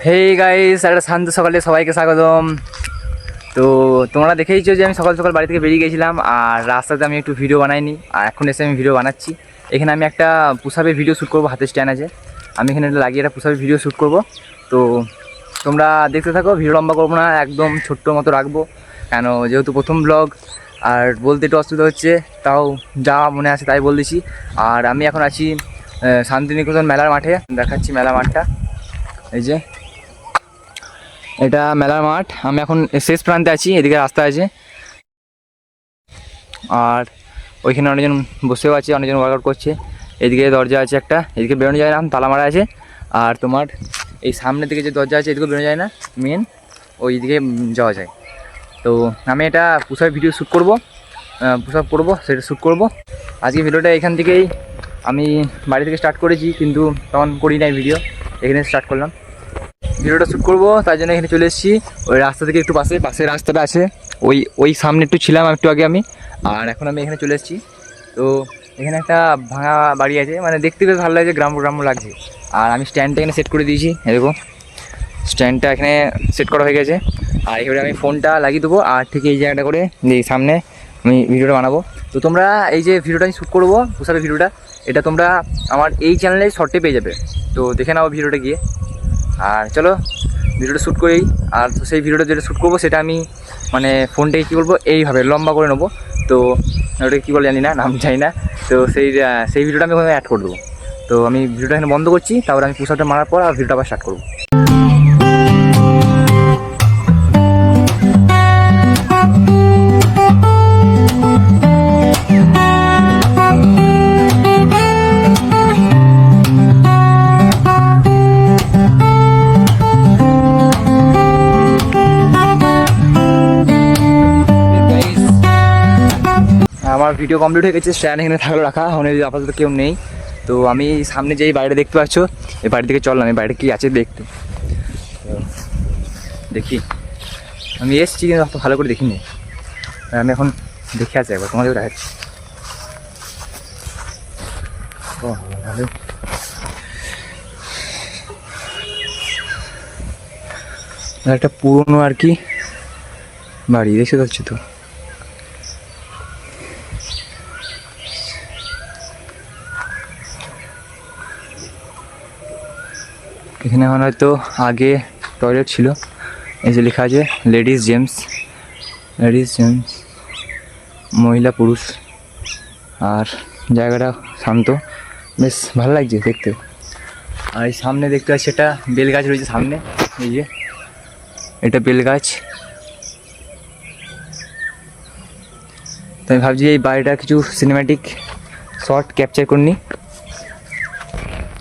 Hey guys, একটা শান্ত সকালে সবাইকে স্বাগতম। তো তোমরা দেখেইছো যে আমি সকাল সকাল বাড়ি থেকে বেরিয়ে গেছিলাম, আর রাস্তাতে আমি একটু ভিডিও বানাইনি, আর এখন এসে আমি ভিডিও বানাচ্ছি। এখানে আমি একটা পুষাপের ভিডিও শ্যুট করবো, হাতে স্ট্যান্ড আছে, আমি এখানে লাগিয়ে একটা পুষাপের ভিডিও শ্যুট করবো। তো তোমরা দেখতে থাকো, ভিডিও লম্বা করবো না, একদম ছোট্ট মতো রাখবো, কেন যেহেতু প্রথম ব্লগ আর বলতে একটু অসুবিধা হচ্ছে, তাও যা মনে আছে তাই বলতেছি। আর আমি এখন আছি শান্তিনিকেতন মেলার মাঠে, দেখাচ্ছি মেলা মাঠটা। এই যে এটা মেলার মাঠ, আমি এখন শেষ প্রান্তে আছি, এদিকে রাস্তা আছে, আর ওইখানে অনেকজন বসেও আছে, অনেকজন ওয়ার্কআউট করছে। এদিকে দরজা আছে একটা, এদিকে বেরোনো যায় না, তালা মারা আছে। আর তোমার এই সামনের দিকে যে দরজা আছে এদিকে বেরোনো যায় না, মেন ওইদিকে যাওয়া যায়। তো আমি এটা পুষার ভিডিও শ্যুট করবো, পুষাপ করবো, সেটা শ্যুট করবো আজকে। ভিডিওটা এখান থেকেই আমি বাড়ি থেকে স্টার্ট করেছি, কিন্তু তখন করি নাই ভিডিও, এখানে স্টার্ট করলাম ভিডিওটা শ্যুট করবো, তাই জন্য এখানে চলে এসেছি। ওই রাস্তা থেকে একটু পাশে রাস্তাটা আছে, ওই সামনে একটু ছিলাম একটু আগে আমি, আর এখন আমি এখানে চলে এসেছি। তো এখানে একটা ভাঙা বাড়ি আছে, মানে দেখতে বেশ ভালো লাগছে, গ্রাম্য লাগছে। আর আমি স্ট্যান্ডটা এখানে সেট করে দিয়েছি, এরকম স্ট্যান্ডটা এখানে সেট করা হয়ে গেছে। আর এবারে আমি ফোনটা লাগিয়ে দেবো, আর ঠিক এই জায়গাটা করে এই সামনে আমি ভিডিওটা বানাবো। তো তোমরা এই যে ভিডিওটা আমি শ্যুট করবো, পুষাপের ভিডিওটা, এটা তোমরা আমার এই চ্যানেলে শর্টে পেয়ে যাবে, তো দেখে নাও ভিডিওটা গিয়ে। আর চলো ভিডিওটা শ্যুট করেই। আর সেই ভিডিওটা যেটা শ্যুট করবো সেটা আমি মানে ফোনটাকে কী করবো, এইভাবে লম্বা করে নেবো। তো ওটা কী বলে জানি না, নাম জানি না। তো সেই ভিডিওটা আমি ওখানে অ্যাড করে দেবো। তো আমি ভিডিওটা এখানে বন্ধ করছি, তারপর আমি পুষআপটা মারার পর আর ভিডিওটা আবার স্টার্ট করবো। আমার ভিডিও কমপ্লিট হয়ে গেছে, স্ট্যান্ড এখানে থাকলো রাখা, ওখানে আপাতত কেউ নেই। তো আমি সামনে যেই বাড়িটা দেখতে পাচ্ছ, এই বাড়ি থেকে চললাম, এই বাড়িটা কী আছে দেখতে। দেখি আমি এসেছি, কিন্তু অত ভালো করে দেখিনি, আমি এখন দেখে আছি, একবার তোমাদের দেখাচ্ছি। ও ভালো, একটা পুরনো আর কি বাড়ি, দেখতে পাচ্ছ তো। এখানে এখন হয়তো আগে টয়লেট ছিল, এই যে লেখা আছে লেডিস জেমস, মহিলা পুরুষ। আর জায়গাটা শান্ত, বেশ ভালো লাগছে দেখতে। আর এই সামনে দেখতে পাচ্ছি একটা বেল গাছ রয়েছে সামনে, এই যে এটা বেল গাছ। তো আমি ভাবছি এই বাড়িটা কিছু সিনেম্যাটিক শট ক্যাপচার করিনি,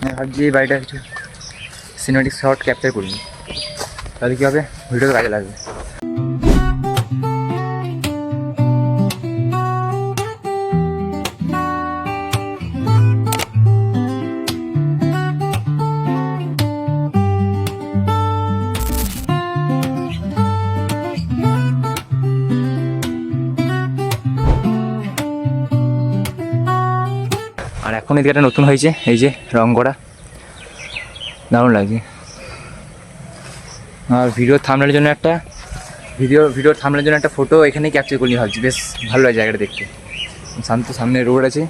আমি ভাবছি এই বাড়িটা কিছু সিনেম্যাটিক শট ক্যাপচার করিনি, তাহলে কী হবে, ভিডিওতে কাজে লাগবে। আর এখন এই জায়গাটা নতুন হয়েছে, এই যে রং করা, দারুণ লাগছে। আর ভিডিওর থাম্বনেলের জন্য একটা ফটো এখানেই ক্যাপচার করি ভাবছি, বেশ ভালো লাগে জায়গাটা দেখতে, শান্ত। সামনে রোড আছে,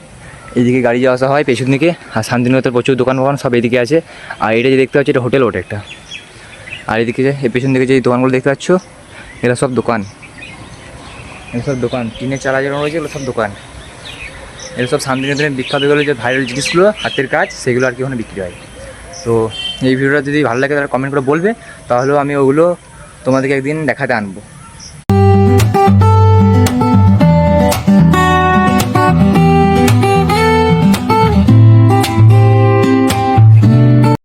এইদিকে গাড়ি যাওয়া আসা হয়, পেছন দিকে। আর শান্তিনিকেতন প্রচুর দোকান সব এইদিকে আছে। আর এটা যে দেখতে পাচ্ছি এটা হোটেল ওটা একটা। আর এদিকে এই পেছন দিকে যে দোকানগুলো দেখতে পাচ্ছ, এরা সব দোকান, টিনের চালা যেগুলো রয়েছে এগুলো সব দোকান। এগুলো সব শান্তিনিকেতনের বিখ্যাত গেলে যে ভাইরাল জিনিসগুলো, হাতের কাজ, সেগুলো আর কি ওখানে বিক্রি হয়। তো এই ভিডিওটা যদি ভালো লাগে তাহলে কমেন্ট করে বলবে, তাহলেও আমি ওগুলো তোমাদেরকে একদিন দেখাতে আনবো।